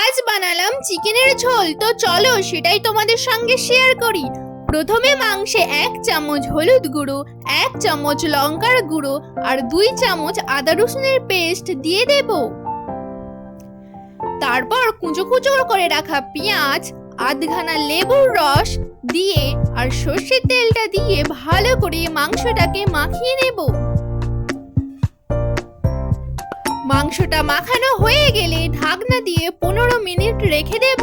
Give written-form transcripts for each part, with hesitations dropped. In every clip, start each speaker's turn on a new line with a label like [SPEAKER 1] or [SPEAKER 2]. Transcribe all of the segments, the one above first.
[SPEAKER 1] আজ বানালাম চিকেনের ঝোল। তো চলো সেটাই তোমাদের সঙ্গে শেয়ার করি। প্রথমে মাংসে 1 চামচ হলুদ গুঁড়ো, 1 চামচ লঙ্কার গুঁড়ো আর 2 চামচ আদা রসুনের পেস্ট দিয়ে দেব। তারপর কুচো কুচো করে রাখা পেঁয়াজ, আধখানা লেবুর রস দিয়ে আর সর্ষের তেলটা দিয়ে ভালো করে মাংসটাকে মাখিয়ে নেব। মাংসটা মাখানো হয়ে গেলে ঢাকনা দিয়ে 15 মিনিট রেখে দেব।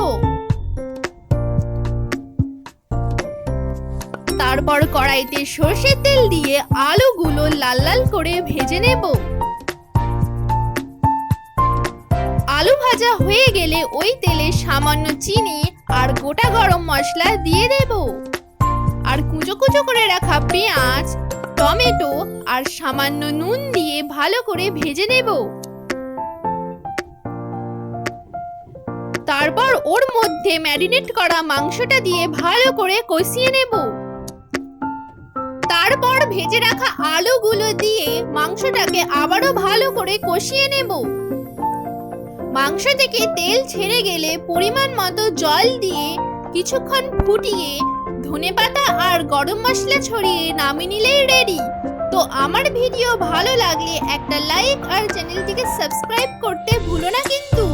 [SPEAKER 1] তারপর কড়াইতে সর্ষের তেল দিয়ে আলুগুলো লাল লাল করে ভেজে নেব। আলু ভাজা হয়ে গেলে ওই তেলে সামান্য চিনি আর গোটা গরম মশলা দিয়ে দেব। আর কুচো কুচো করে রাখা পেঁয়াজ, টমেটো আর সামান্য নুন দিয়ে ভালো করে ভেজে নেব। তারপর ওর মধ্যে ম্যারিনেট করা মাংসটা দিয়ে ভালো করে কষিয়ে নেব। তারপর ভেজে রাখা আলুগুলো দিয়ে মাংসটাকে আবারও ভালো করে কষিয়ে নেব। মাংস থেকে তেল ছেড়ে গেলে পরিমাণ মতো জল দিয়ে কিছুক্ষণ ফুটিয়ে ধনেপাতা আর গরম মশলা ছড়িয়ে নামিয়ে নিলেই রেডি। তো আমার ভিডিও ভালো লাগলে একটা লাইক আর চ্যানেলটিকে সাবস্ক্রাইব করতে ভুলো না কিন্তু।